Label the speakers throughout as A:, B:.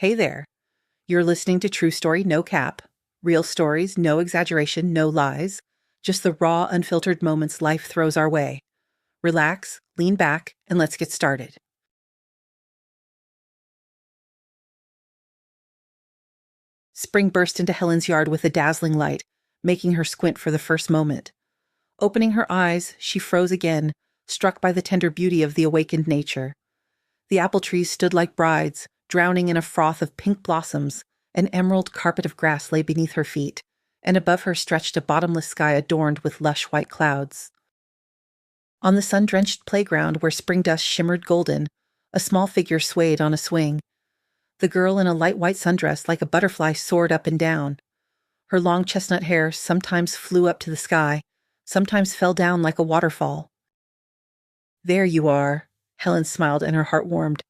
A: Hey there. You're listening to True Story No Cap. Real stories, no exaggeration, no lies. Just the raw, unfiltered moments life throws our way. Relax, lean back, and let's get started. Spring burst into Helen's yard with a dazzling light, making her squint for the first moment. Opening her eyes, she froze again, struck by the tender beauty of the awakened nature. The apple trees stood like brides, drowning in a froth of pink blossoms. An emerald carpet of grass lay beneath her feet, and above her stretched a bottomless sky adorned with lush white clouds. On the sun-drenched playground where spring dust shimmered golden, a small figure swayed on a swing. The girl in a light white sundress like a butterfly soared up and down. Her long chestnut hair sometimes flew up to the sky, sometimes fell down like a waterfall. "There you are," Helen smiled and her heart warmed.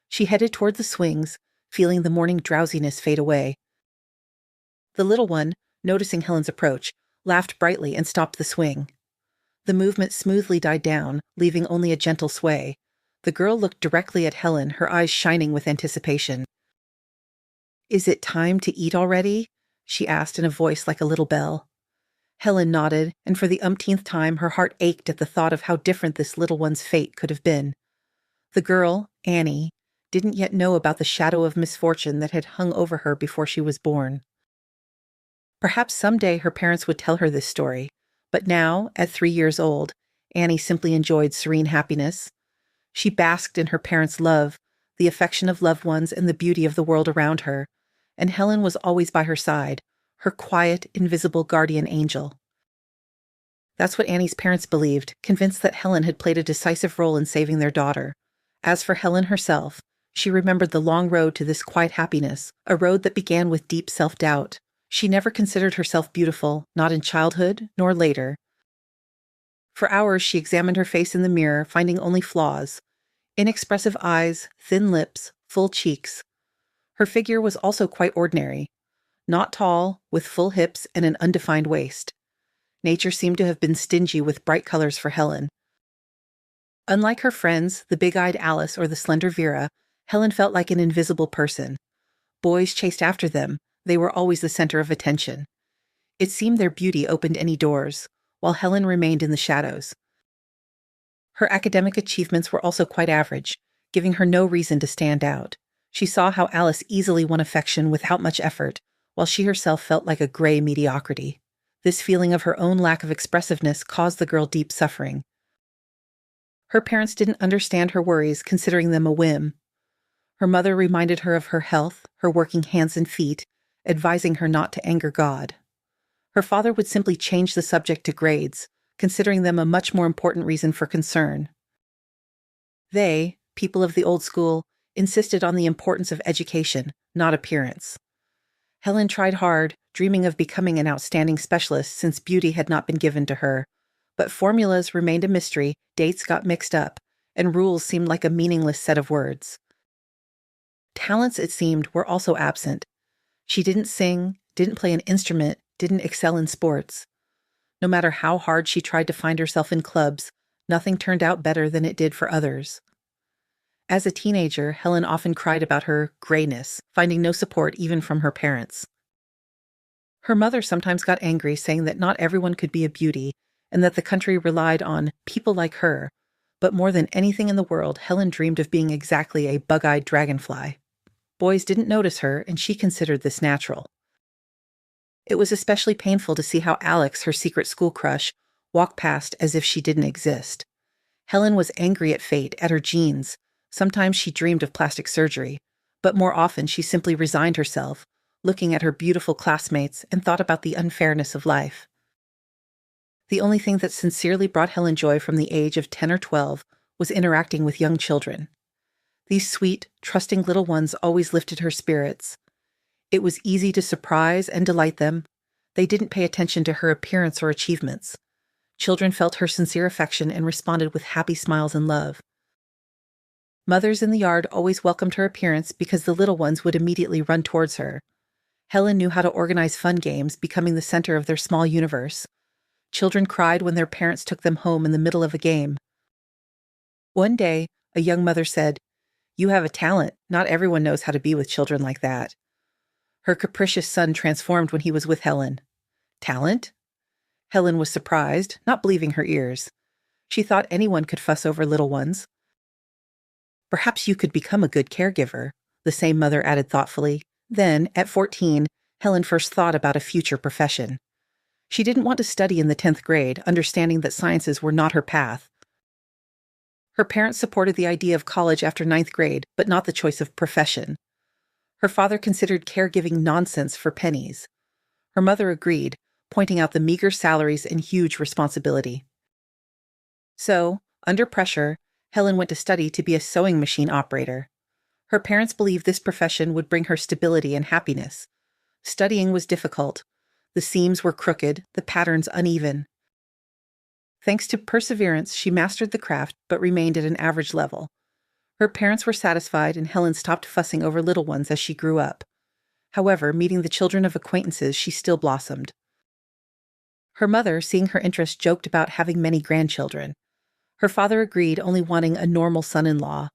A: She headed toward the swings, feeling the morning drowsiness fade away. The little one, noticing Helen's approach, laughed brightly and stopped the swing. The movement smoothly died down, leaving only a gentle sway. The girl looked directly at Helen, her eyes shining with anticipation. "Is it time to eat already?" she asked in a voice like a little bell. Helen nodded, and for the umpteenth time her heart ached at the thought of how different this little one's fate could have been. The girl, Annie, didn't yet know about the shadow of misfortune that had hung over her before she was born. Perhaps someday her parents would tell her this story, but now, at 3 years old, Annie simply enjoyed serene happiness. She basked in her parents' love, the affection of loved ones, and the beauty of the world around her, and Helen was always by her side, her quiet, invisible guardian angel. That's what Annie's parents believed, convinced that Helen had played a decisive role in saving their daughter. As for Helen herself, she remembered the long road to this quiet happiness, a road that began with deep self-doubt. She never considered herself beautiful, not in childhood, nor later. For hours she examined her face in the mirror, finding only flaws. Inexpressive eyes, thin lips, full cheeks. Her figure was also quite ordinary. Not tall, with full hips and an undefined waist. Nature seemed to have been stingy with bright colors for Helen. Unlike her friends, the big-eyed Alice or the slender Vera, Helen felt like an invisible person. Boys chased after them. They were always the center of attention. It seemed their beauty opened any doors, while Helen remained in the shadows. Her academic achievements were also quite average, giving her no reason to stand out. She saw how Alice easily won affection without much effort, while she herself felt like a gray mediocrity. This feeling of her own lack of expressiveness caused the girl deep suffering. Her parents didn't understand her worries, considering them a whim. Her mother reminded her of her health, her working hands and feet, advising her not to anger God. Her father would simply change the subject to grades, considering them a much more important reason for concern. They, people of the old school, insisted on the importance of education, not appearance. Helen tried hard, dreaming of becoming an outstanding specialist since beauty had not been given to her. But formulas remained a mystery, dates got mixed up, and rules seemed like a meaningless set of words. Talents, it seemed, were also absent. She didn't sing, didn't play an instrument, didn't excel in sports. No matter how hard she tried to find herself in clubs, nothing turned out better than it did for others. As a teenager, Helen often cried about her grayness, finding no support even from her parents. Her mother sometimes got angry, saying that not everyone could be a beauty, and that the country relied on people like her. But more than anything in the world, Helen dreamed of being exactly a bug-eyed dragonfly. Boys didn't notice her, and she considered this natural. It was especially painful to see how Alex, her secret school crush, walked past as if she didn't exist. Helen was angry at fate, at her genes. Sometimes she dreamed of plastic surgery, but more often she simply resigned herself, looking at her beautiful classmates, and thought about the unfairness of life. The only thing that sincerely brought Helen joy from the age of 10 or 12 was interacting with young children. These sweet, trusting little ones always lifted her spirits. It was easy to surprise and delight them. They didn't pay attention to her appearance or achievements. Children felt her sincere affection and responded with happy smiles and love. Mothers in the yard always welcomed her appearance because the little ones would immediately run towards her. Helen knew how to organize fun games, becoming the center of their small universe. Children cried when their parents took them home in the middle of a game. One day, a young mother said, You have a talent. Not everyone knows how to be with children like that. Her capricious son transformed when he was with Helen. Talent? Helen was surprised, not believing her ears. She thought anyone could fuss over little ones. Perhaps you could become a good caregiver, the same mother added thoughtfully. Then, at 14, Helen first thought about a future profession. She didn't want to study in the 10th grade, understanding that sciences were not her path. Her parents supported the idea of college after 9th grade, but not the choice of profession. Her father considered caregiving nonsense for pennies. Her mother agreed, pointing out the meager salaries and huge responsibility. So, under pressure, Helen went to study to be a sewing machine operator. Her parents believed this profession would bring her stability and happiness. Studying was difficult. The seams were crooked, the patterns uneven. Thanks to perseverance, she mastered the craft but remained at an average level. Her parents were satisfied, and Helen stopped fussing over little ones as she grew up. However, meeting the children of acquaintances, she still blossomed. Her mother, seeing her interest, joked about having many grandchildren. Her father agreed, only wanting a normal son-in-law,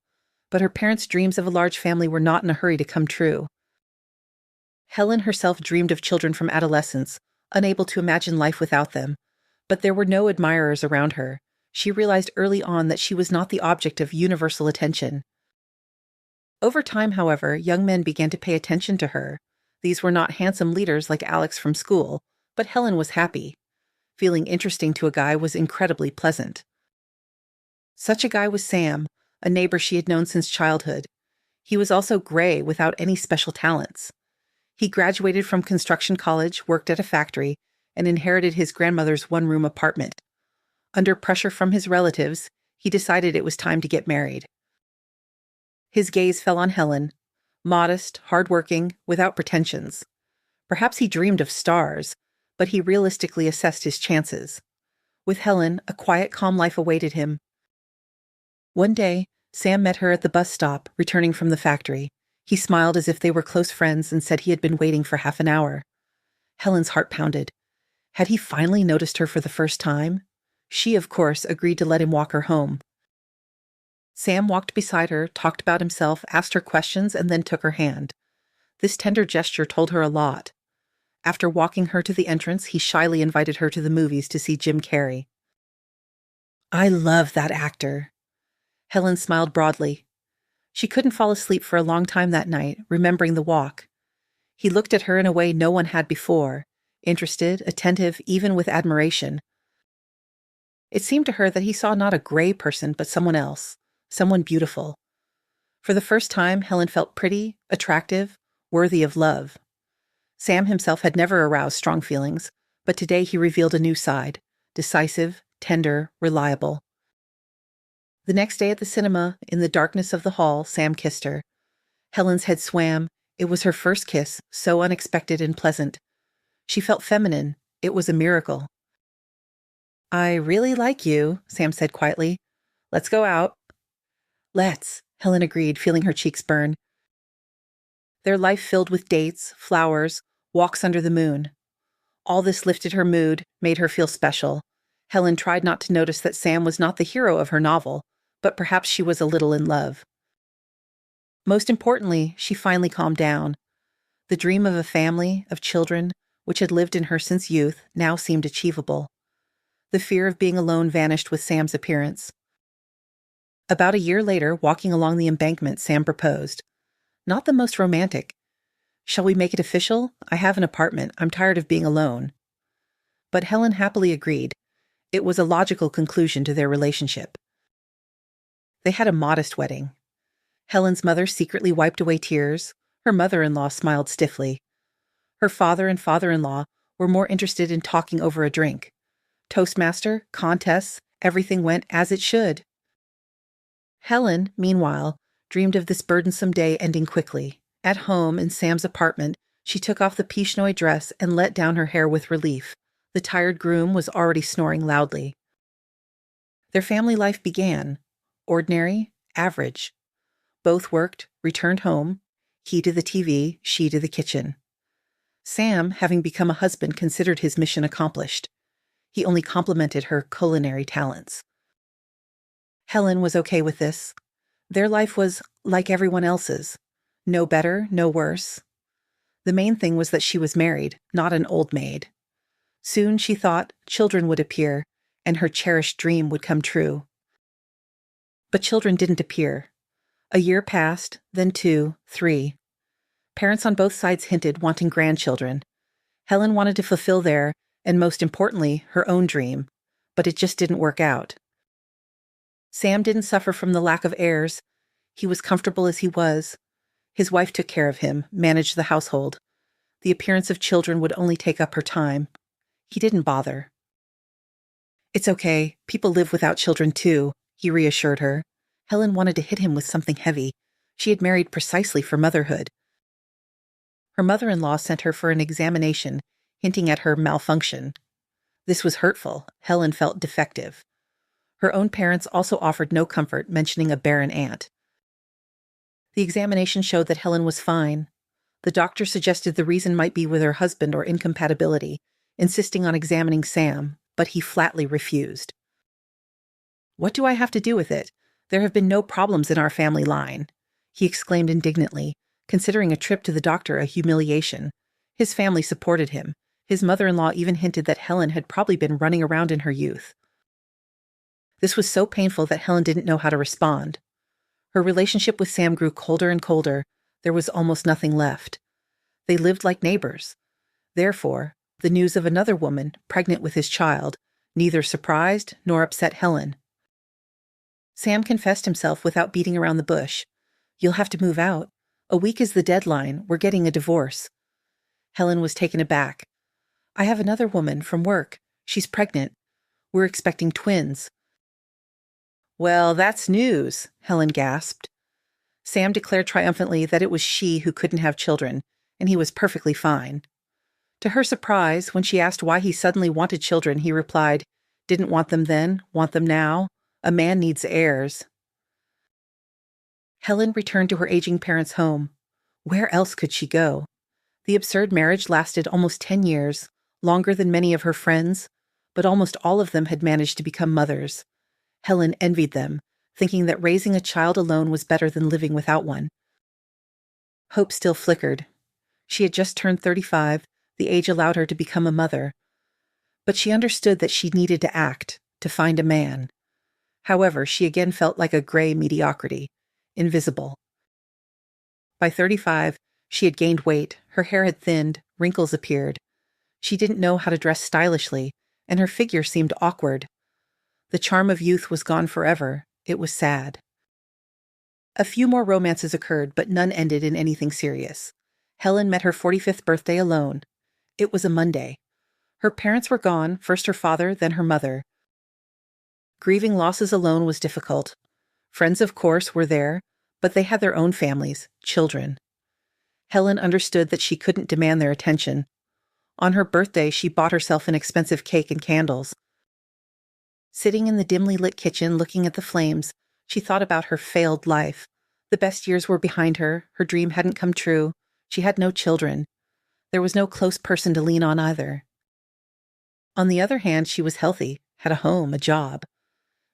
A: but her parents' dreams of a large family were not in a hurry to come true. Helen herself dreamed of children from adolescence, unable to imagine life without them, but there were no admirers around her. She realized early on that she was not the object of universal attention. Over time, however, young men began to pay attention to her. These were not handsome leaders like Alex from school, but Helen was happy. Feeling interesting to a guy was incredibly pleasant. Such a guy was Sam, a neighbor she had known since childhood. He was also gray without any special talents. He graduated from construction college, worked at a factory, and inherited his grandmother's one-room apartment. Under pressure from his relatives, he decided it was time to get married. His gaze fell on Helen, modest, hardworking, without pretensions. Perhaps he dreamed of stars, but he realistically assessed his chances. With Helen, a quiet, calm life awaited him. One day, Sam met her at the bus stop, returning from the factory. He smiled as if they were close friends and said he had been waiting for half an hour. Helen's heart pounded. Had he finally noticed her for the first time? She, of course, agreed to let him walk her home. Sam walked beside her, talked about himself, asked her questions, and then took her hand. This tender gesture told her a lot. After walking her to the entrance, he shyly invited her to the movies to see Jim Carrey. "I love that actor." Helen smiled broadly. She couldn't fall asleep for a long time that night, remembering the walk. He looked at her in a way no one had before, interested, attentive, even with admiration. It seemed to her that he saw not a gray person, but someone else, someone beautiful. For the first time, Helen felt pretty, attractive, worthy of love. Sam himself had never aroused strong feelings, but today he revealed a new side, decisive, tender, reliable. The next day at the cinema, in the darkness of the hall, Sam kissed her. Helen's head swam. It was her first kiss, so unexpected and pleasant. She felt feminine. It was a miracle. "I really like you," Sam said quietly. "Let's go out." "Let's," Helen agreed, feeling her cheeks burn. Their life filled with dates, flowers, walks under the moon. All this lifted her mood, made her feel special. Helen tried not to notice that Sam was not the hero of her novel, but perhaps she was a little in love. Most importantly, she finally calmed down. The dream of a family, of children, which had lived in her since youth, now seemed achievable. The fear of being alone vanished with Sam's appearance. About a year later, walking along the embankment, Sam proposed. Not the most romantic. "Shall we make it official? I have an apartment. I'm tired of being alone." But Helen happily agreed. It was a logical conclusion to their relationship. They had a modest wedding. Helen's mother secretly wiped away tears. Her mother-in-law smiled stiffly. Her father and father-in-law were more interested in talking over a drink. Toastmaster, contests, everything went as it should. Helen, meanwhile, dreamed of this burdensome day ending quickly. At home, in Sam's apartment, she took off the Piche-Noir dress and let down her hair with relief. The tired groom was already snoring loudly. Their family life began. Ordinary, average. Both worked, returned home. He to the TV, she to the kitchen. Sam, having become a husband, considered his mission accomplished. He only complimented her culinary talents. Helen was okay with this. Their life was like everyone else's. No better, no worse. The main thing was that she was married, not an old maid. Soon, she thought, children would appear, and her cherished dream would come true. But children didn't appear. A year passed, then 2, 3. Parents on both sides hinted wanting grandchildren. Helen wanted to fulfill their, and most importantly, her own dream, but it just didn't work out. Sam didn't suffer from the lack of heirs. He was comfortable as he was. His wife took care of him, managed the household. The appearance of children would only take up her time. He didn't bother. "It's okay. People live without children too," he reassured her. Helen wanted to hit him with something heavy. She had married precisely for motherhood. Her mother-in-law sent her for an examination, hinting at her malfunction. This was hurtful. Helen felt defective. Her own parents also offered no comfort, mentioning a barren aunt. The examination showed that Helen was fine. The doctor suggested the reason might be with her husband or incompatibility, insisting on examining Sam, but he flatly refused. "What do I have to do with it? There have been no problems in our family line," he exclaimed indignantly, considering a trip to the doctor a humiliation. His family supported him. His mother-in-law even hinted that Helen had probably been running around in her youth. This was so painful that Helen didn't know how to respond. Her relationship with Sam grew colder and colder. There was almost nothing left. They lived like neighbors. Therefore, the news of another woman, pregnant with his child, neither surprised nor upset Helen. Sam confessed himself without beating around the bush. "You'll have to move out. A week is the deadline. We're getting a divorce." Helen was taken aback. "I have another woman from work. She's pregnant. We're expecting twins." "Well, that's news," Helen gasped. Sam declared triumphantly that it was she who couldn't have children, and he was perfectly fine. To her surprise, when she asked why he suddenly wanted children, he replied, "Didn't want them then, want them now. A man needs heirs." Helen returned to her aging parents' home. Where else could she go? The absurd marriage lasted almost 10 years, longer than many of her friends, but almost all of them had managed to become mothers. Helen envied them, thinking that raising a child alone was better than living without one. Hope still flickered. She had just turned 35, the age allowed her to become a mother. But she understood that she needed to act, to find a man. However, she again felt like a gray mediocrity, invisible. By 35, she had gained weight, her hair had thinned, wrinkles appeared. She didn't know how to dress stylishly, and her figure seemed awkward. The charm of youth was gone forever. It was sad. A few more romances occurred, but none ended in anything serious. Helen met her 45th birthday alone. It was a Monday. Her parents were gone, first her father, then her mother. Grieving losses alone was difficult. Friends, of course, were there, but they had their own families, children. Helen understood that she couldn't demand their attention. On her birthday, she bought herself an expensive cake and candles. Sitting in the dimly lit kitchen looking at the flames, she thought about her failed life. The best years were behind her, her dream hadn't come true, she had no children. There was no close person to lean on either. On the other hand, she was healthy, had a home, a job.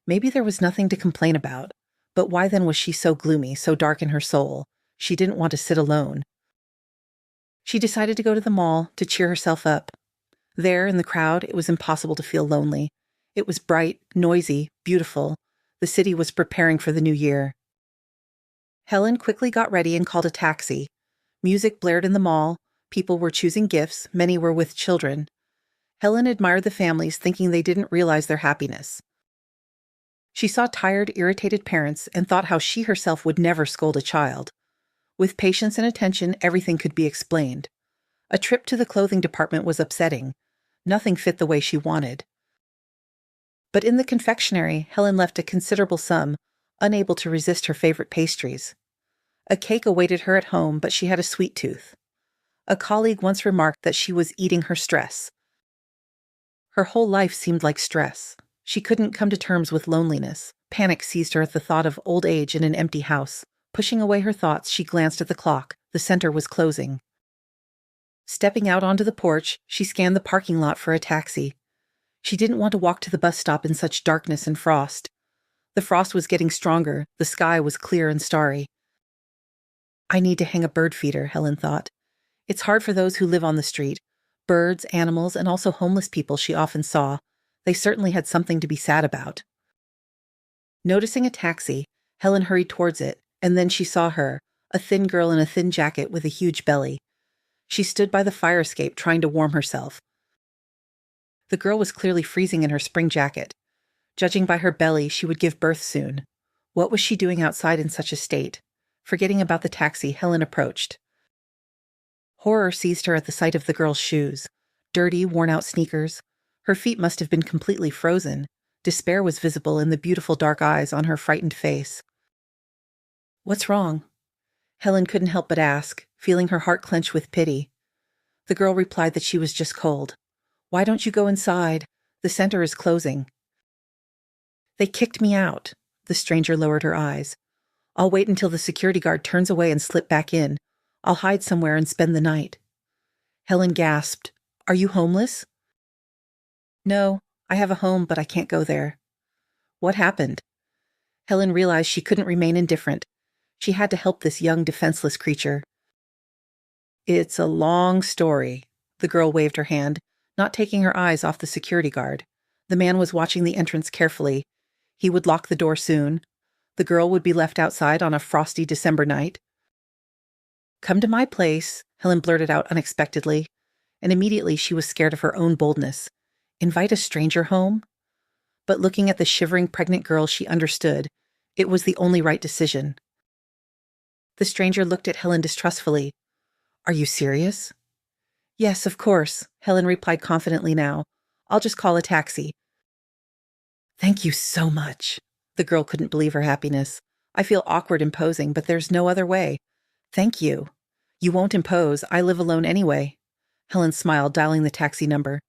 A: Maybe there was nothing to complain about, but why then was she so gloomy, so dark in her soul? She didn't want to sit alone. She decided to go to the mall to cheer herself up. There, in the crowd, it was impossible to feel lonely. It was bright, noisy, beautiful. The city was preparing for the new year. Helen quickly got ready and called a taxi. Music blared in the mall. People were choosing gifts. Many were with children. Helen admired the families, thinking they didn't realize their happiness. She saw tired, irritated parents and thought how she herself would never scold a child. With patience and attention, everything could be explained. A trip to the clothing department was upsetting. Nothing fit the way she wanted. But in the confectionery, Helen left a considerable sum, unable to resist her favorite pastries. A cake awaited her at home, but she had a sweet tooth. A colleague once remarked that she was eating her stress. Her whole life seemed like stress. She couldn't come to terms with loneliness. Panic seized her at the thought of old age in an empty house. Pushing away her thoughts, she glanced at the clock. The center was closing. Stepping out onto the porch, she scanned the parking lot for a taxi. She didn't want to walk to the bus stop in such darkness and frost. The frost was getting stronger. The sky was clear and starry. I need to hang a bird feeder, Helen thought. It's hard for those who live on the street. Birds, animals, and also homeless people she often saw. They certainly had something to be sad about. Noticing a taxi, Helen hurried towards it, and then she saw her, a thin girl in a thin jacket with a huge belly. She stood by the fire escape trying to warm herself. The girl was clearly freezing in her spring jacket. Judging by her belly, she would give birth soon. What was she doing outside in such a state? Forgetting about the taxi, Helen approached. Horror seized her at the sight of the girl's shoes. Dirty, worn-out sneakers. Her feet must have been completely frozen. Despair was visible in the beautiful dark eyes on her frightened face. "What's wrong?" Helen couldn't help but ask, feeling her heart clench with pity. The girl replied that she was just cold. "Why don't you go inside? The center is closing." "They kicked me out." The stranger lowered her eyes. "I'll wait until the security guard turns away and slip back in. I'll hide somewhere and spend the night." Helen gasped. "Are you homeless?" "No, I have a home, but I can't go there." "What happened?" Helen realized she couldn't remain indifferent. She had to help this young, defenseless creature. "It's a long story." The girl waved her hand, not taking her eyes off the security guard. The man was watching the entrance carefully. He would lock the door soon. The girl would be left outside on a frosty December night. "Come to my place," Helen blurted out unexpectedly, and immediately she was scared of her own boldness. Invite a stranger home? But looking at the shivering pregnant girl, she understood. It was the only right decision. The stranger looked at Helen distrustfully. "Are you serious?" "Yes, of course," Helen replied confidently now. "I'll just call a taxi." "Thank you so much." The girl couldn't believe her happiness. "I feel awkward imposing, but there's no other way. Thank you." "You won't impose. I live alone anyway." Helen smiled, dialing the taxi number.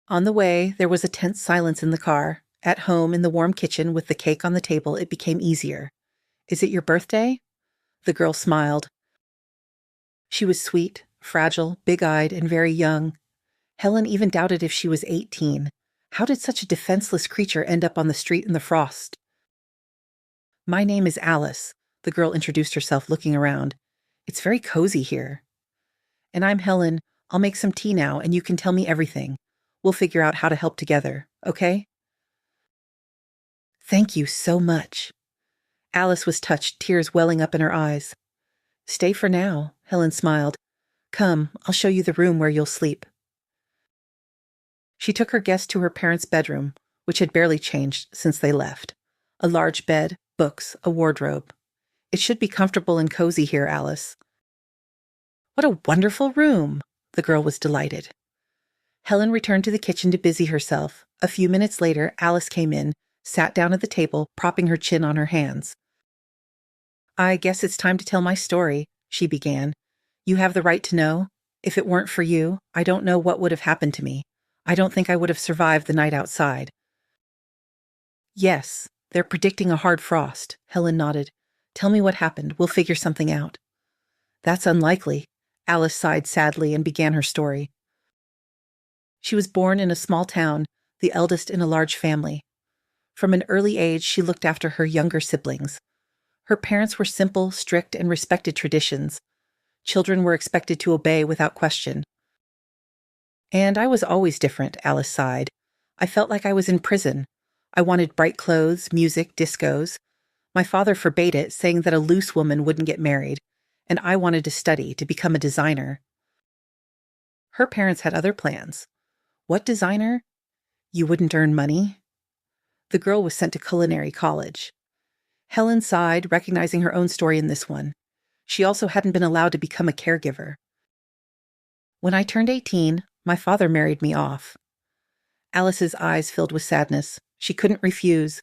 A: On the way, there was a tense silence in the car. At home, in the warm kitchen, with the cake on the table, it became easier. "Is it your birthday?" The girl smiled. She was sweet, fragile, big-eyed, and very young. Helen even doubted if she was 18. How did such a defenseless creature end up on the street in the frost? "My name is Alice," the girl introduced herself, looking around. "It's very cozy here." "And I'm Helen. I'll make some tea now, and you can tell me everything. We'll figure out how to help together, okay?" "Thank you so much." Alice was touched, tears welling up in her eyes. "Stay for now," Helen smiled. "Come, I'll show you the room where you'll sleep." She took her guest to her parents' bedroom, which had barely changed since they left. A large bed, books, a wardrobe. "It should be comfortable and cozy here, Alice." "What a wonderful room!" The girl was delighted. Helen returned to the kitchen to busy herself. A few minutes later, Alice came in, sat down at the table, propping her chin on her hands. "I guess it's time to tell my story," she began. "You have the right to know. If it weren't for you, I don't know what would have happened to me. I don't think I would have survived the night outside." "Yes, they're predicting a hard frost," Helen nodded. "Tell me what happened. We'll figure something out." "That's unlikely." Alice sighed sadly and began her story. She was born in a small town, the eldest in a large family. From an early age, she looked after her younger siblings. Her parents were simple, strict, and respected traditions. Children were expected to obey without question. "And I was always different," Alice sighed. "I felt like I was in prison. I wanted bright clothes, music, discos. My father forbade it, saying that a loose woman wouldn't get married, and I wanted to study, to become a designer." Her parents had other plans. "What designer?" "You wouldn't earn money." The girl was sent to culinary college. Helen sighed, recognizing her own story in this one. She also hadn't been allowed to become a caregiver. "When I turned 18, my father married me off." Alice's eyes filled with sadness. She couldn't refuse.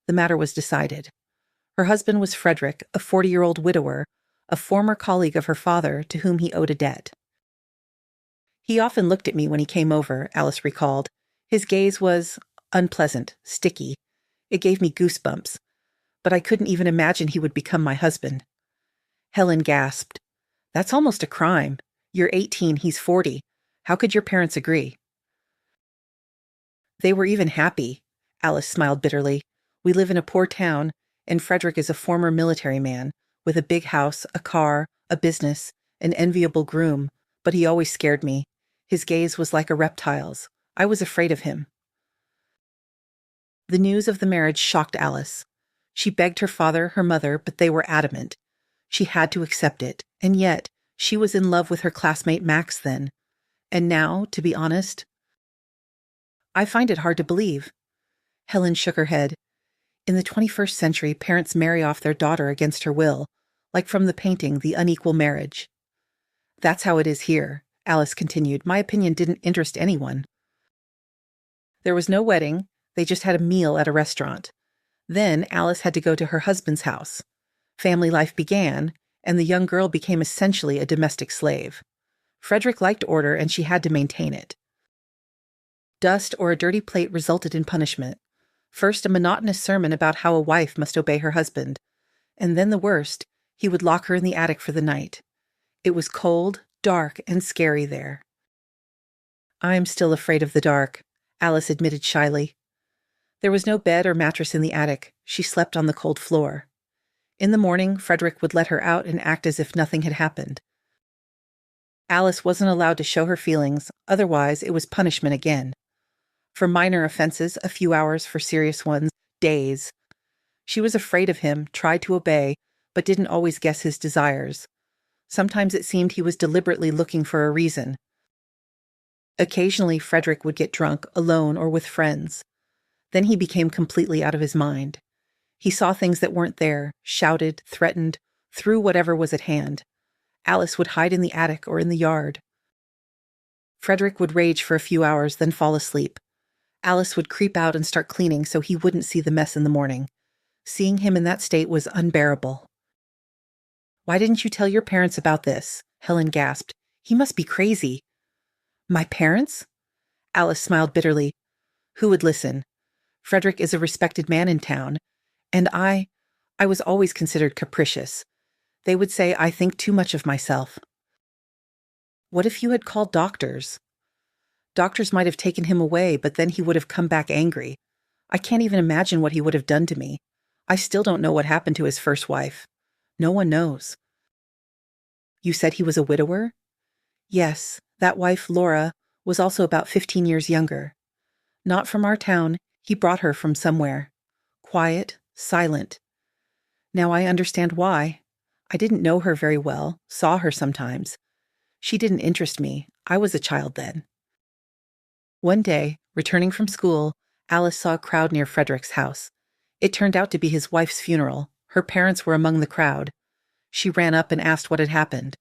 A: The matter was decided. Her husband was Frederick, a 40-year-old widower, a former colleague of her father to whom he owed a debt. "He often looked at me when he came over," Alice recalled. "His gaze was unpleasant, sticky. It gave me goosebumps. But I couldn't even imagine he would become my husband." Helen gasped. "That's almost a crime. You're 18, he's 40. How could your parents agree?" "They were even happy." Alice smiled bitterly. "We live in a poor town, and Frederick is a former military man. with a big house, a car, a business, an enviable groom, but he always scared me. His gaze was like a reptile's. I was afraid of him. The news of the marriage shocked Alice. She begged her father, her mother, but they were adamant. She had to accept it, and yet, she was in love with her classmate Max then. And now, to be honest, I find it hard to believe. Helen shook her head. In the 21st century, parents marry off their daughter against her will, like from the painting, The Unequal Marriage. That's how it is here, Alice continued. My opinion didn't interest anyone. There was no wedding, they just had a meal at a restaurant. Then Alice had to go to her husband's house. Family life began, and the young girl became essentially a domestic slave. Frederick liked order, and she had to maintain it. Dust or a dirty plate resulted in punishment. First, a monotonous sermon about how a wife must obey her husband. And then the worst, he would lock her in the attic for the night. It was cold, dark, and scary there. I'm still afraid of the dark, Alice admitted shyly. There was no bed or mattress in the attic. She slept on the cold floor. In the morning, Frederick would let her out and act as if nothing had happened. Alice wasn't allowed to show her feelings, otherwise it was punishment again. For minor offenses, a few hours; for serious ones, days. She was afraid of him, tried to obey, but didn't always guess his desires. Sometimes it seemed he was deliberately looking for a reason. Occasionally, Frederick would get drunk, alone or with friends. Then he became completely out of his mind. He saw things that weren't there, shouted, threatened, threw whatever was at hand. Alice would hide in the attic or in the yard. Frederick would rage for a few hours, then fall asleep. Alice would creep out and start cleaning so he wouldn't see the mess in the morning. Seeing him in that state was unbearable. Why didn't you tell your parents about this? Helen gasped. He must be crazy. My parents? Alice smiled bitterly. Who would listen? Frederick is a respected man in town, and I was always considered capricious. They would say I think too much of myself. What if you had called doctors? Doctors might have taken him away, but then he would have come back angry. I can't even imagine what he would have done to me. I still don't know what happened to his first wife. No one knows. You said he was a widower? Yes, that wife, Laura, was also about 15 years younger. Not from our town, he brought her from somewhere. Quiet, silent. Now I understand why. I didn't know her very well, saw her sometimes. She didn't interest me. I was a child then. One day, returning from school, Alice saw a crowd near Frederick's house. It turned out to be his wife's funeral. Her parents were among the crowd. She ran up and asked what had happened.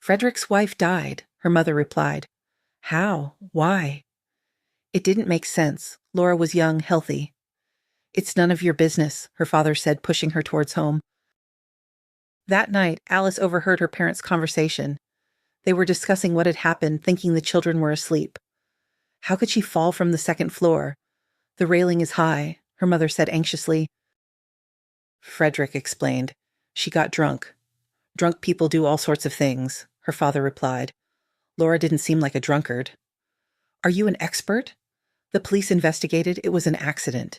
A: Frederick's wife died, her mother replied. How? Why? It didn't make sense. Laura was young, healthy. It's none of your business, her father said, pushing her towards home. That night, Alice overheard her parents' conversation. They were discussing what had happened, thinking the children were asleep. How could she fall from the second floor? The railing is high, her mother said anxiously. Frederick explained. She got drunk. Drunk people do all sorts of things, her father replied. Laura didn't seem like a drunkard. Are you an expert? The police investigated. It was an accident.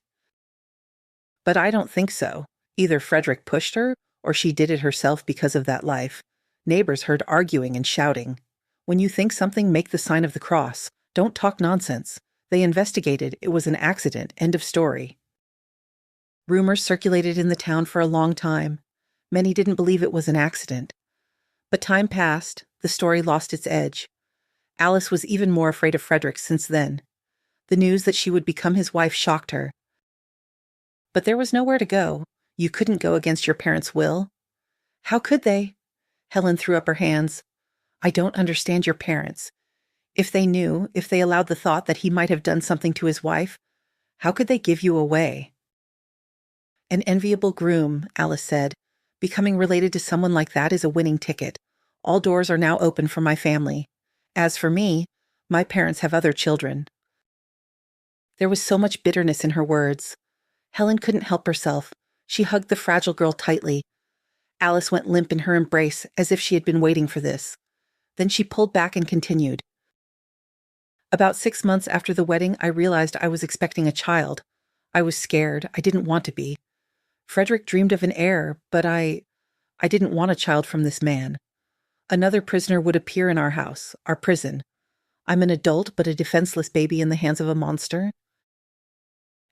A: But I don't think so. Either Frederick pushed her, or she did it herself because of that life. Neighbors heard arguing and shouting. When you think something, make the sign of the cross. Don't talk nonsense. They investigated. It was an accident. End of story. Rumors circulated in the town for a long time. Many didn't believe it was an accident. But time passed. The story lost its edge. Alice was even more afraid of Frederick since then. The news that she would become his wife shocked her. But there was nowhere to go. You couldn't go against your parents' will. How could they? Helen threw up her hands. I don't understand your parents. If they knew, if they allowed the thought that he might have done something to his wife, how could they give you away? An enviable groom, Alice said. Becoming related to someone like that is a winning ticket. All doors are now open for my family. As for me, my parents have other children. There was so much bitterness in her words. Helen couldn't help herself. She hugged the fragile girl tightly. Alice went limp in her embrace, as if she had been waiting for this. Then she pulled back and continued. About 6 months after the wedding, I realized I was expecting a child. I was scared. I didn't want to be. Frederick dreamed of an heir, but I didn't want a child from this man. Another prisoner would appear in our house, our prison. I'm an adult, but a defenseless baby in the hands of a monster.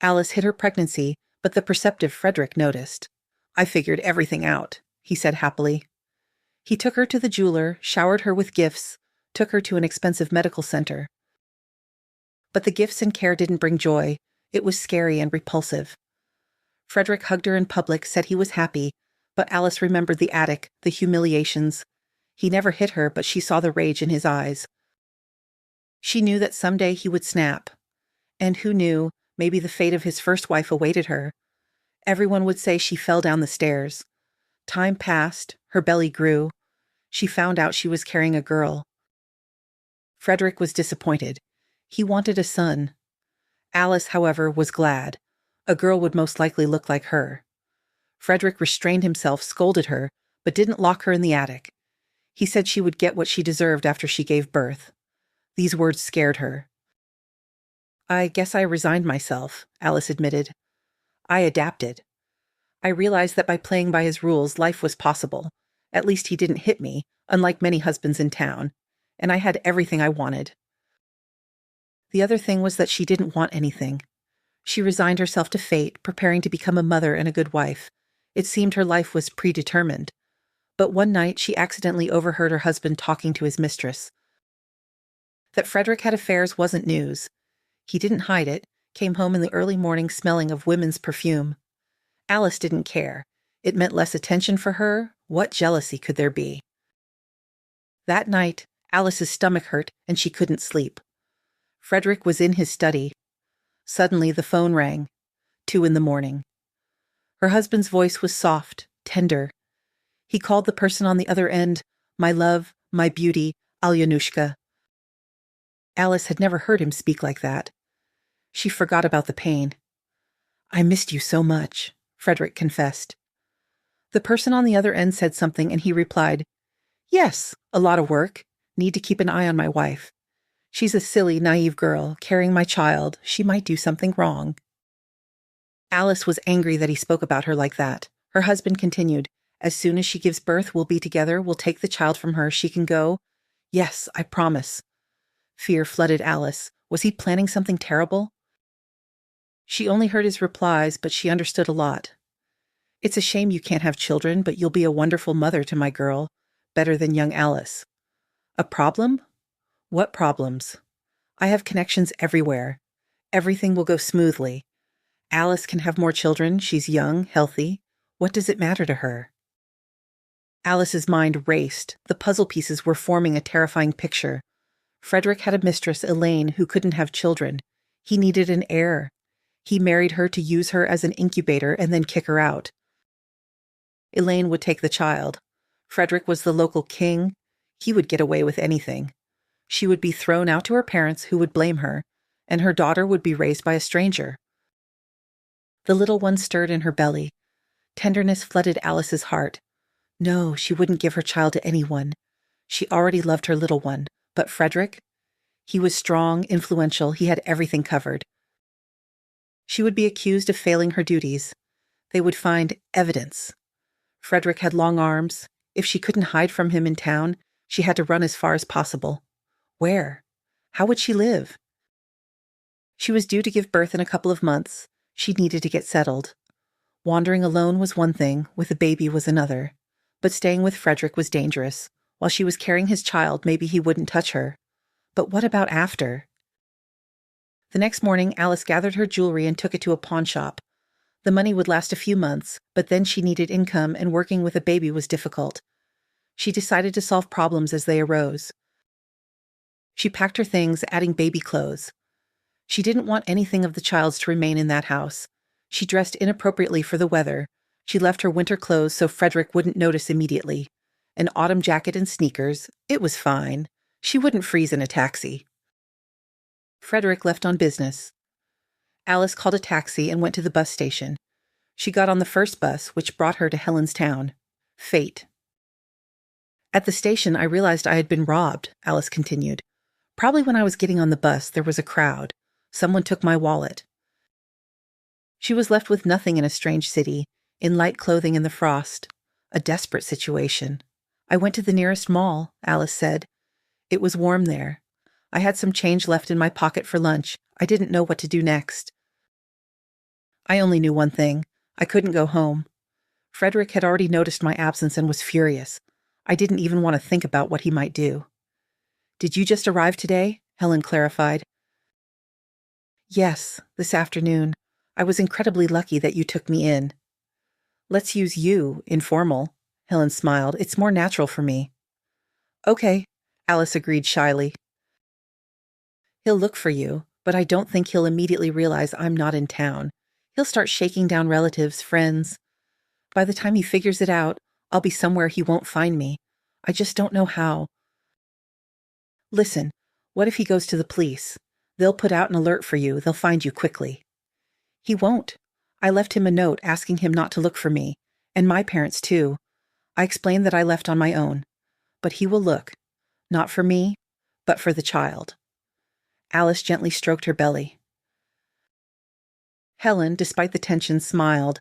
A: Alice hid her pregnancy, but the perceptive Frederick noticed. I figured everything out, he said happily. He took her to the jeweler, showered her with gifts, took her to an expensive medical center. But the gifts and care didn't bring joy. It was scary and repulsive. Frederick hugged her in public, said he was happy, but Alice remembered the attic, the humiliations. He never hit her, but she saw the rage in his eyes. She knew that someday he would snap. And who knew, maybe the fate of his first wife awaited her. Everyone would say she fell down the stairs. Time passed, her belly grew. She found out she was carrying a girl. Frederick was disappointed. He wanted a son. Alice, however, was glad. A girl would most likely look like her. Frederick restrained himself, scolded her, but didn't lock her in the attic. He said she would get what she deserved after she gave birth. These words scared her. I guess I resigned myself, Alice admitted. I adapted. I realized that by playing by his rules, life was possible. At least he didn't hit me, unlike many husbands in town, and I had everything I wanted. The other thing was that she didn't want anything. She resigned herself to fate, preparing to become a mother and a good wife. It seemed her life was predetermined. But one night she accidentally overheard her husband talking to his mistress. That Frederick had affairs wasn't news. He didn't hide it, came home in the early morning smelling of women's perfume. Alice didn't care. It meant less attention for her. What jealousy could there be? That night, Alice's stomach hurt and she couldn't sleep. Frederick was in his study. Suddenly the phone rang. 2 a.m. Her husband's voice was soft, tender. He called the person on the other end, my love, my beauty, Alyanushka. Alice had never heard him speak like that. She forgot about the pain. I missed you so much, Frederick confessed. The person on the other end said something and he replied, Yes, a lot of work. Need to keep an eye on my wife. She's a silly, naive girl, carrying my child. She might do something wrong. Alice was angry that he spoke about her like that. Her husband continued, As soon as she gives birth, we'll be together. We'll take the child from her. She can go. Yes, I promise. Fear flooded Alice. Was he planning something terrible? She only heard his replies, but she understood a lot. It's a shame you can't have children, but you'll be a wonderful mother to my girl. Better than young Alice. A problem? What problems? I have connections everywhere. Everything will go smoothly. Alice can have more children. She's young, healthy. What does it matter to her? Alice's mind raced. The puzzle pieces were forming a terrifying picture. Frederick had a mistress, Elaine, who couldn't have children. He needed an heir. He married her to use her as an incubator and then kick her out. Elaine would take the child. Frederick was the local king. He would get away with anything. She would be thrown out to her parents, who would blame her, and her daughter would be raised by a stranger. The little one stirred in her belly. Tenderness flooded Alice's heart. No, she wouldn't give her child to anyone. She already loved her little one. But Frederick? He was strong, influential, he had everything covered. She would be accused of failing her duties. They would find evidence. Frederick had long arms. If she couldn't hide from him in town, she had to run as far as possible. Where? How would she live? She was due to give birth in a couple of months. She needed to get settled. Wandering alone was one thing, with a baby was another. But staying with Frederick was dangerous. While she was carrying his child, maybe he wouldn't touch her. But what about after? The next morning, Alice gathered her jewelry and took it to a pawn shop. The money would last a few months, but then she needed income and working with a baby was difficult. She decided to solve problems as they arose. She packed her things, adding baby clothes. She didn't want anything of the child's to remain in that house. She dressed inappropriately for the weather. She left her winter clothes so Frederick wouldn't notice immediately. An autumn jacket and sneakers. It was fine. She wouldn't freeze in a taxi. Frederick left on business. Alice called a taxi and went to the bus station. She got on the first bus, which brought her to Helenstown. Fate. At the station, I realized I had been robbed, Alice continued. Probably when I was getting on the bus, there was a crowd. Someone took my wallet. She was left with nothing in a strange city. in light clothing in the frost. A desperate situation. I went to the nearest mall, Alice said. It was warm there. I had some change left in my pocket for lunch. I didn't know what to do next. I only knew one thing. I couldn't go home. Frederick had already noticed my absence and was furious. I didn't even want to think about what he might do. Did you just arrive today? Helen clarified. Yes, this afternoon. I was incredibly lucky that you took me in. Let's use you, informal. Helen smiled. It's more natural for me. Okay, Alice agreed shyly. He'll look for you, but I don't think he'll immediately realize I'm not in town. He'll start shaking down relatives, friends. By the time he figures it out, I'll be somewhere he won't find me. I just don't know how. Listen, what if he goes to the police? They'll put out an alert for you. They'll find you quickly. He won't. I left him a note asking him not to look for me, and my parents too. I explained that I left on my own. But he will look. Not for me, but for the child. Alice gently stroked her belly. Helen, despite the tension, smiled.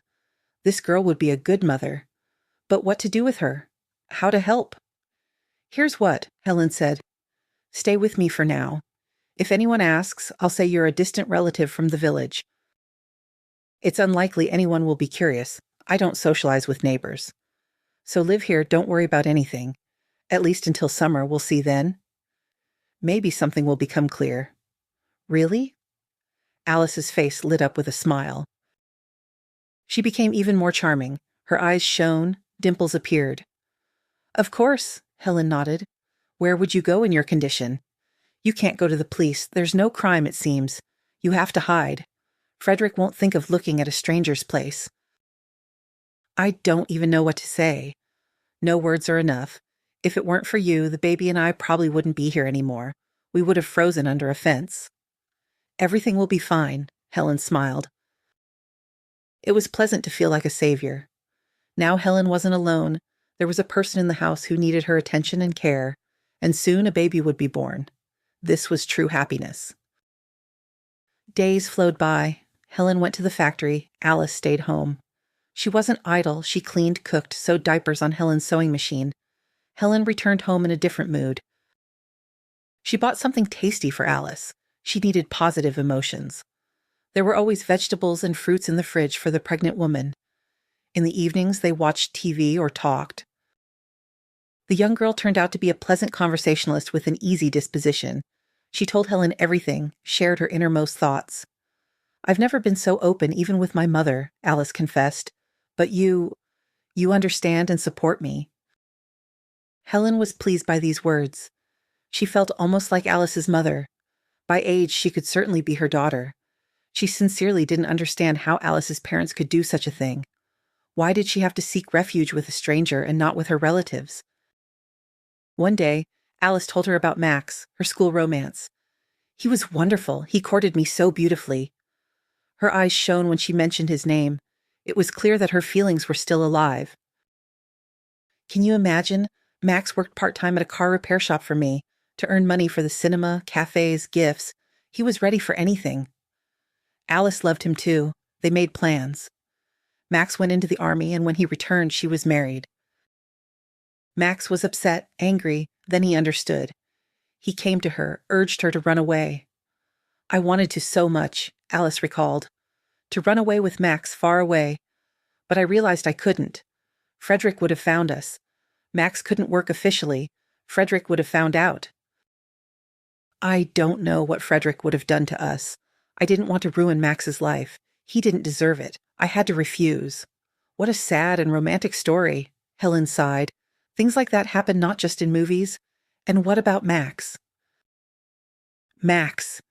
A: This girl would be a good mother. But what to do with her? How to help? Here's what, Helen said. Stay with me for now. If anyone asks, I'll say you're a distant relative from the village. It's unlikely anyone will be curious. I don't socialize with neighbors. So live here, don't worry about anything. At least until summer, we'll see then. Maybe something will become clear. Really? Alice's face lit up with a smile. She became even more charming. Her eyes shone, dimples appeared. Of course, Helen nodded. Where would you go in your condition? You can't go to the police. There's no crime, it seems. You have to hide. Frederick won't think of looking at a stranger's place. I don't even know what to say. No words are enough. If it weren't for you, the baby and I probably wouldn't be here anymore. We would have frozen under a fence. Everything will be fine, Helen smiled. It was pleasant to feel like a savior. Now Helen wasn't alone. There was a person in the house who needed her attention and care, and soon a baby would be born. This was true happiness. Days flowed by. Helen went to the factory. Alice stayed home. She wasn't idle. She cleaned, cooked, sewed diapers on Helen's sewing machine. Helen returned home in a different mood. She bought something tasty for Alice. She needed positive emotions. There were always vegetables and fruits in the fridge for the pregnant woman. In the evenings, they watched TV or talked. The young girl turned out to be a pleasant conversationalist with an easy disposition. She told Helen everything, shared her innermost thoughts. I've never been so open, even with my mother, Alice confessed. But you understand and support me. Helen was pleased by these words. She felt almost like Alice's mother. By age, she could certainly be her daughter. She sincerely didn't understand how Alice's parents could do such a thing. Why did she have to seek refuge with a stranger and not with her relatives? One day, Alice told her about Max, her school romance. He was wonderful. He courted me so beautifully. Her eyes shone when she mentioned his name. It was clear that her feelings were still alive. Can you imagine? Max worked part-time at a car repair shop for me, to earn money for the cinema, cafes, gifts. He was ready for anything. Alice loved him too. They made plans. Max went into the army, and when he returned, she was married. Max was upset, angry, then he understood. He came to her, urged her to run away. I wanted to so much, Alice recalled. To run away with Max far away. But I realized I couldn't. Frederick would have found us. Max couldn't work officially. Frederick would have found out. I don't know what Frederick would have done to us. I didn't want to ruin Max's life. He didn't deserve it. I had to refuse. What a sad and romantic story, Helen sighed. Things like that happen not just in movies. And what about Max? Max.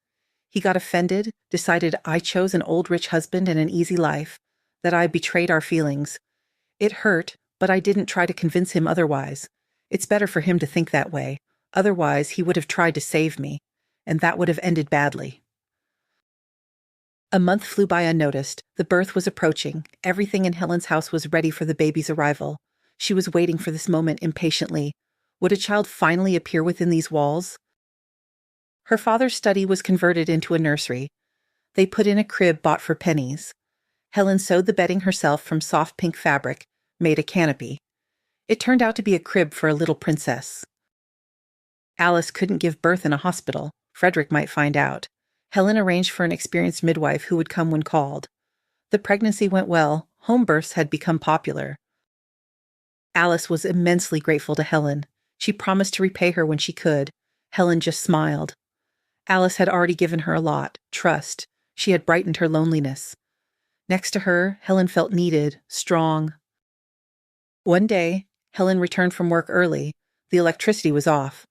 A: He got offended, decided I chose an old rich husband and an easy life, that I betrayed our feelings. It hurt, but I didn't try to convince him otherwise. It's better for him to think that way. Otherwise, he would have tried to save me, and that would have ended badly. A month flew by unnoticed. The birth was approaching. Everything in Helen's house was ready for the baby's arrival. She was waiting for this moment impatiently. Would a child finally appear within these walls? Her father's study was converted into a nursery. They put in a crib bought for pennies. Helen sewed the bedding herself from soft pink fabric, made a canopy. It turned out to be a crib for a little princess. Alice couldn't give birth in a hospital. Frederick might find out. Helen arranged for an experienced midwife who would come when called. The pregnancy went well. Home births had become popular. Alice was immensely grateful to Helen. She promised to repay her when she could. Helen just smiled. Alice had already given her a lot, trust. She had brightened her loneliness. Next to her, Helen felt needed, strong. One day, Helen returned from work early. The electricity was off.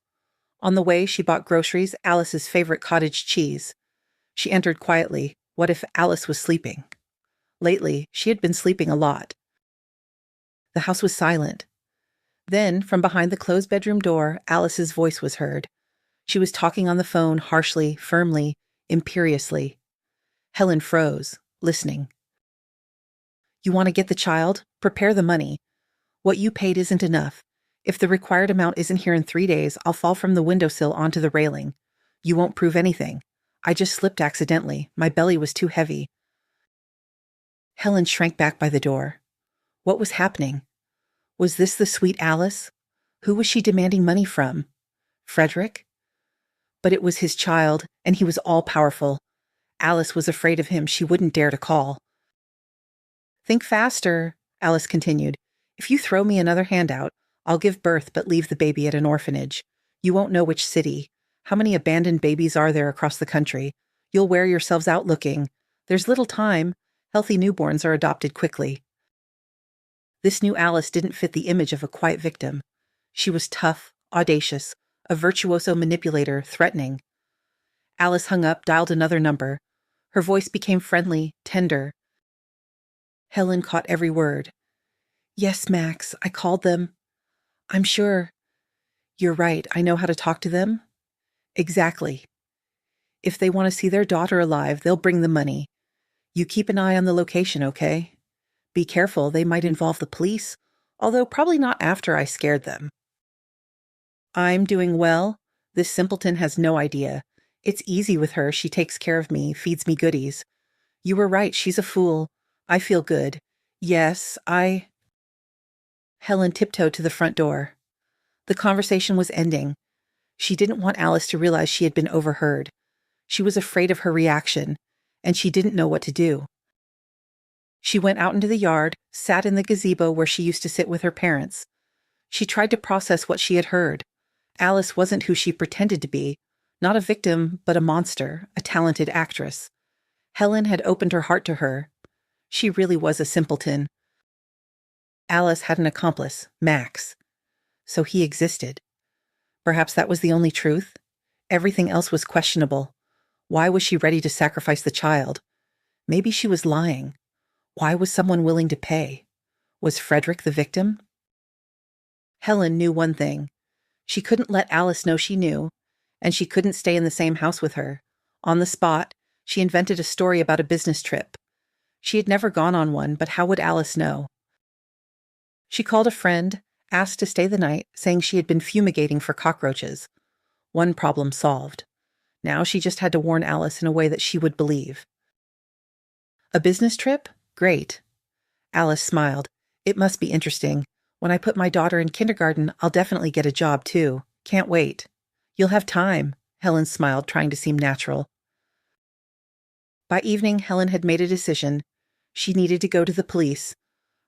A: On the way, she bought groceries, Alice's favorite cottage cheese. She entered quietly. What if Alice was sleeping? Lately, she had been sleeping a lot. The house was silent. Then, from behind the closed bedroom door, Alice's voice was heard. She was talking on the phone harshly, firmly, imperiously. Helen froze, listening. You want to get the child? Prepare the money. What you paid isn't enough. If the required amount isn't here in 3 days, I'll fall from the windowsill onto the railing. You won't prove anything. I just slipped accidentally. My belly was too heavy. Helen shrank back by the door. What was happening? Was this the sweet Alice? Who was she demanding money from? Frederick? But it was his child, and he was all-powerful. Alice was afraid of him. She wouldn't dare to call. Think faster, Alice continued. If you throw me another handout, I'll give birth but leave the baby at an orphanage. You won't know which city. How many abandoned babies are there across the country? You'll wear yourselves out looking. There's little time. Healthy newborns are adopted quickly. This new Alice didn't fit the image of a quiet victim. She was tough, audacious, a virtuoso manipulator, threatening. Alice hung up, dialed another number. Her voice became friendly, tender. Helen caught every word. Yes, Max, I called them. I'm sure. You're right, I know how to talk to them. Exactly. If they want to see their daughter alive, they'll bring the money. You keep an eye on the location, okay? Be careful, they might involve the police, although probably not after I scared them. I'm doing well. This simpleton has no idea. It's easy with her, she takes care of me, feeds me goodies. You were right, she's a fool. I feel good. Yes, Helen tiptoed to the front door. The conversation was ending. She didn't want Alice to realize she had been overheard. She was afraid of her reaction, and she didn't know what to do. She went out into the yard, sat in the gazebo where she used to sit with her parents. She tried to process what she had heard. Alice wasn't who she pretended to be, not a victim, but a monster, a talented actress. Helen had opened her heart to her. She really was a simpleton. Alice had an accomplice, Max. So he existed. Perhaps that was the only truth. Everything else was questionable. Why was she ready to sacrifice the child? Maybe she was lying. Why was someone willing to pay? Was Frederick the victim? Helen knew one thing. She couldn't let Alice know she knew, and she couldn't stay in the same house with her. On the spot, she invented a story about a business trip. She had never gone on one, but how would Alice know? She called a friend, asked to stay the night, saying she had been fumigating for cockroaches. One problem solved. Now she just had to warn Alice in a way that she would believe. A business trip? Great. Alice smiled. It must be interesting. When I put my daughter in kindergarten, I'll definitely get a job too. Can't wait. You'll have time, Helen smiled, trying to seem natural. By evening, Helen had made a decision. She needed to go to the police.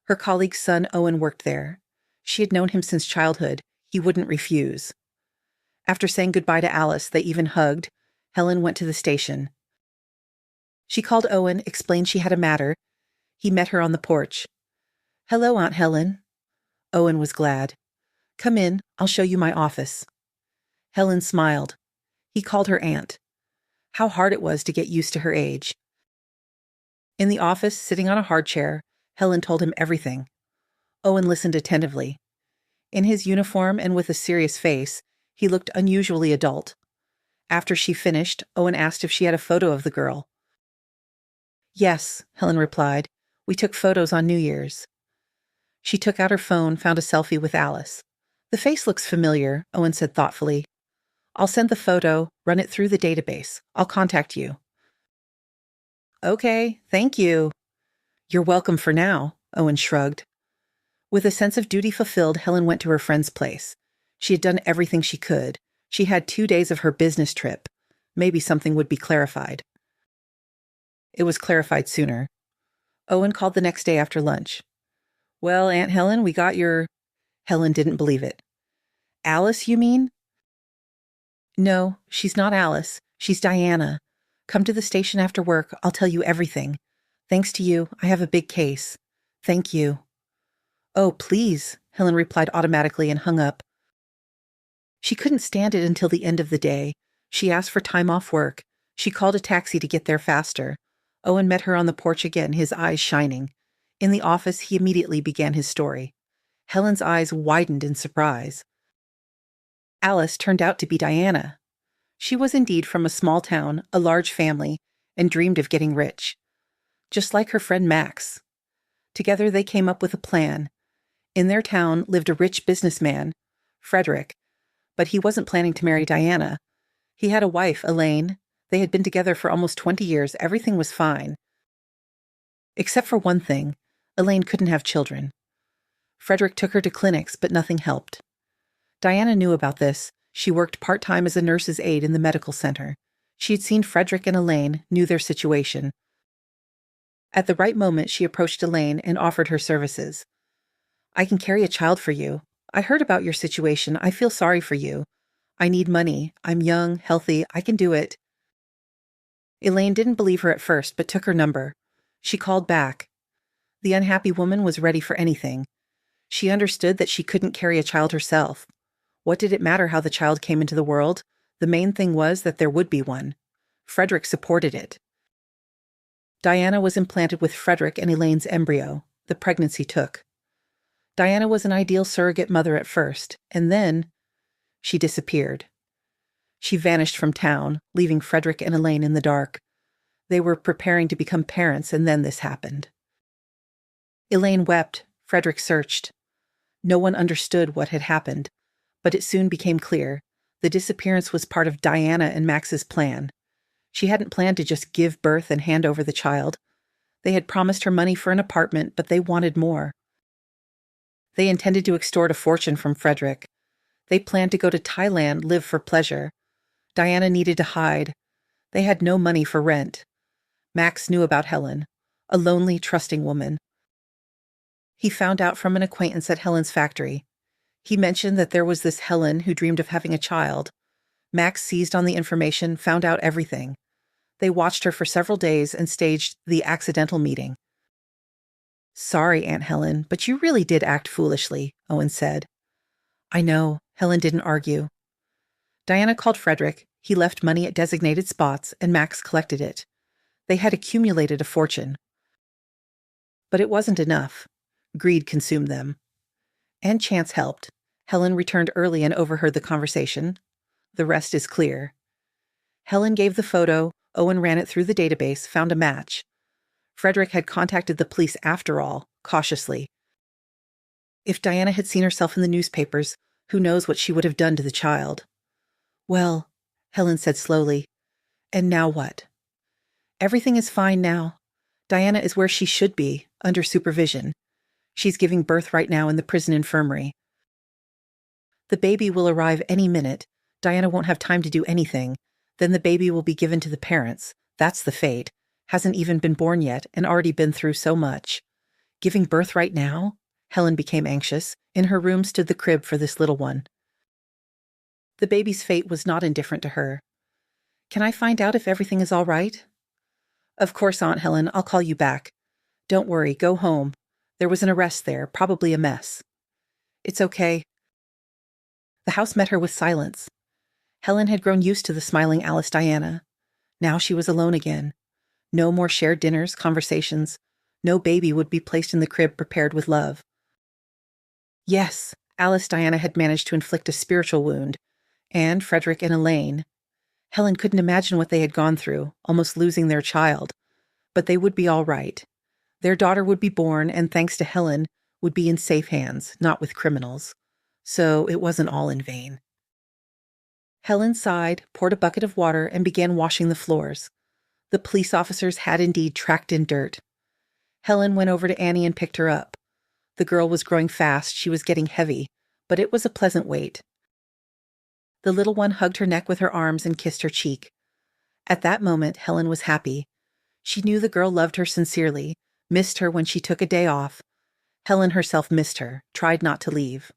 A: Her colleague's son, Owen, worked there. She had known him since childhood. He wouldn't refuse. After saying goodbye to Alice, they even hugged. Helen went to the station. She called Owen, explained she had a matter. He met her on the porch. Hello, Aunt Helen. Owen was glad. Come in, I'll show you my office. Helen smiled. He called her aunt. How hard it was to get used to her age. In the office, sitting on a hard chair, Helen told him everything. Owen listened attentively. In his uniform and with a serious face, he looked unusually adult. After she finished, Owen asked if she had a photo of the girl. Yes, Helen replied. We took photos on New Year's. She took out her phone, found a selfie with Alice. The face looks familiar, Owen said thoughtfully. I'll send the photo, run it through the database. I'll contact you. Okay, thank you. You're welcome for now, Owen shrugged. With a sense of duty fulfilled, Helen went to her friend's place. She had done everything she could. She had 2 days of her business trip. Maybe something would be clarified. It was clarified sooner. Owen called the next day after lunch. Well, Aunt Helen, we got your... Helen didn't believe it. Alice, you mean? No, she's not Alice. She's Diana. Come to the station after work. I'll tell you everything. Thanks to you, I have a big case. Thank you. Oh, please, Helen replied automatically and hung up. She couldn't stand it until the end of the day. She asked for time off work. She called a taxi to get there faster. Owen met her on the porch again, his eyes shining. In the office, he immediately began his story. Helen's eyes widened in surprise. Alice turned out to be Diana. She was indeed from a small town, a large family, and dreamed of getting rich. Just like her friend Max. Together they came up with a plan. In their town lived a rich businessman, Frederick, but he wasn't planning to marry Diana. He had a wife, Elaine. They had been together for almost 20 years. Everything was fine. Except for one thing, Elaine couldn't have children. Frederick took her to clinics, but nothing helped. Diana knew about this. She worked part-time as a nurse's aide in the medical center. She had seen Frederick and Elaine, knew their situation. At the right moment, she approached Elaine and offered her services. I can carry a child for you. I heard about your situation. I feel sorry for you. I need money. I'm young, healthy. I can do it. Elaine didn't believe her at first, but took her number. She called back. The unhappy woman was ready for anything. She understood that she couldn't carry a child herself. What did it matter how the child came into the world? The main thing was that there would be one. Frederick supported it. Diana was implanted with Frederick and Elaine's embryo. The pregnancy took. Diana was an ideal surrogate mother at first, and then she disappeared. She vanished from town, leaving Frederick and Elaine in the dark. They were preparing to become parents, and then this happened. Elaine wept. Frederick searched. No one understood what had happened, but it soon became clear. The disappearance was part of Diana and Max's plan. She hadn't planned to just give birth and hand over the child. They had promised her money for an apartment, but they wanted more. They intended to extort a fortune from Frederick. They planned to go to Thailand, live for pleasure. Diana needed to hide. They had no money for rent. Max knew about Helen, a lonely, trusting woman. He found out from an acquaintance at Helen's factory. He mentioned that there was this Helen who dreamed of having a child. Max seized on the information, found out everything. They watched her for several days and staged the accidental meeting. Sorry, Aunt Helen, but you really did act foolishly, Owen said. I know, Helen didn't argue. Diana called Frederick. He left money at designated spots, and Max collected it. They had accumulated a fortune. But it wasn't enough. Greed consumed them. And chance helped. Helen returned early and overheard the conversation. The rest is clear. Helen gave the photo. Owen ran it through the database, found a match. Frederick had contacted the police after all, cautiously. If Diana had seen herself in the newspapers, who knows what she would have done to the child. Well, Helen said slowly, and now what? Everything is fine now. Diana is where she should be, under supervision. She's giving birth right now in the prison infirmary. The baby will arrive any minute. Diana won't have time to do anything. Then the baby will be given to the parents. That's the fate. Hasn't even been born yet and already been through so much. Giving birth right now? Helen became anxious. In her room stood the crib for this little one. The baby's fate was not indifferent to her. Can I find out if everything is all right? Of course, Aunt Helen. I'll call you back. Don't worry. Go home. There was an arrest there, probably a mess. It's okay. The house met her with silence. Helen had grown used to the smiling Alice Diana. Now she was alone again. No more shared dinners, conversations. No baby would be placed in the crib prepared with love. Yes, Alice Diana had managed to inflict a spiritual wound. And Frederick and Elaine. Helen couldn't imagine what they had gone through, almost losing their child. But they would be all right. Their daughter would be born, and thanks to Helen, would be in safe hands, not with criminals. So it wasn't all in vain. Helen sighed, poured a bucket of water, and began washing the floors. The police officers had indeed tracked in dirt. Helen went over to Annie and picked her up. The girl was growing fast, she was getting heavy, but it was a pleasant weight. The little one hugged her neck with her arms and kissed her cheek. At that moment, Helen was happy. She knew the girl loved her sincerely, missed her when she took a day off. Helen herself missed her, tried not to leave.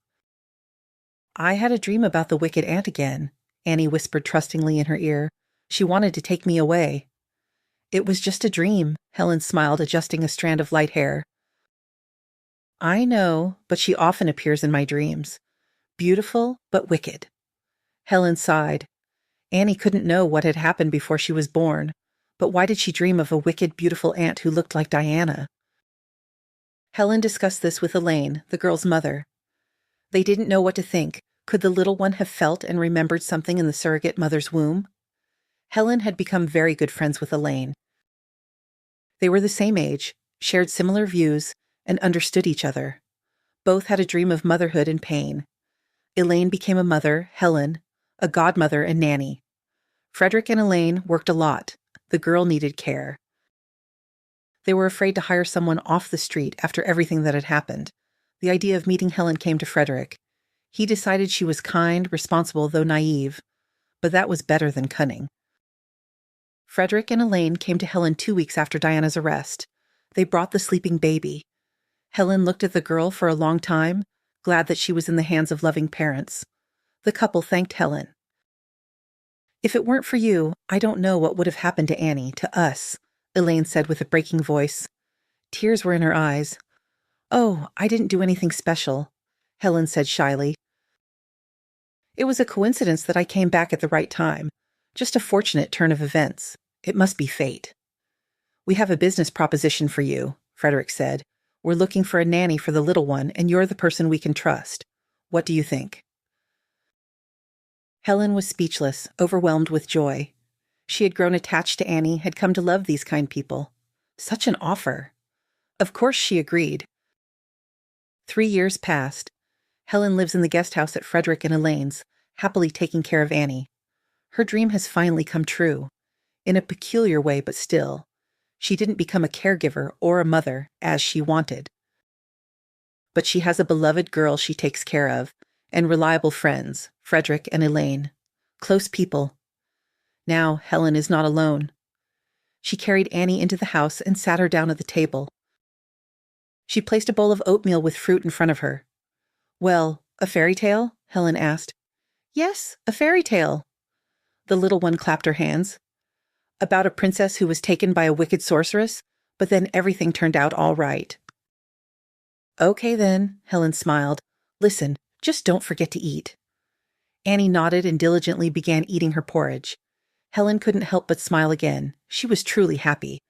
A: "I had a dream about the wicked aunt again," Annie whispered trustingly in her ear. "She wanted to take me away." "It was just a dream," Helen smiled, adjusting a strand of light hair. "I know, but she often appears in my dreams. Beautiful, but wicked." Helen sighed. Annie couldn't know what had happened before she was born, but why did she dream of a wicked, beautiful aunt who looked like Diana? Helen discussed this with Elaine, the girl's mother. They didn't know what to think. Could the little one have felt and remembered something in the surrogate mother's womb? Helen had become very good friends with Elaine. They were the same age, shared similar views, and understood each other. Both had a dream of motherhood and pain. Elaine became a mother, Helen, a godmother and nanny. Frederick and Elaine worked a lot. The girl needed care. They were afraid to hire someone off the street after everything that had happened. The idea of meeting Helen came to Frederick. He decided she was kind, responsible, though naive, but that was better than cunning. Frederick and Elaine came to Helen 2 weeks after Diana's arrest. They brought the sleeping baby. Helen looked at the girl for a long time, glad that she was in the hands of loving parents. The couple thanked Helen. "If it weren't for you, I don't know what would have happened to Annie, to us," Elaine said with a breaking voice. Tears were in her eyes. "Oh, I didn't do anything special," Helen said shyly. "It was a coincidence that I came back at the right time. Just a fortunate turn of events. It must be fate." "We have a business proposition for you," Frederick said. "We're looking for a nanny for the little one, and you're the person we can trust. What do you think?" Helen was speechless, overwhelmed with joy. She had grown attached to Annie, had come to love these kind people. Such an offer. Of course she agreed. 3 years passed. Helen lives in the guest house at Frederick and Elaine's, happily taking care of Annie. Her dream has finally come true. In a peculiar way, but still. She didn't become a caregiver or a mother, as she wanted. But she has a beloved girl she takes care of, and reliable friends, Frederick and Elaine. Close people. Now Helen is not alone. She carried Annie into the house and sat her down at the table. She placed a bowl of oatmeal with fruit in front of her. "Well, a fairy tale?" Helen asked. "Yes, a fairy tale." The little one clapped her hands. "About a princess who was taken by a wicked sorceress, but then everything turned out all right." "Okay then," Helen smiled. "Listen, just don't forget to eat." Annie nodded and diligently began eating her porridge. Helen couldn't help but smile again. She was truly happy.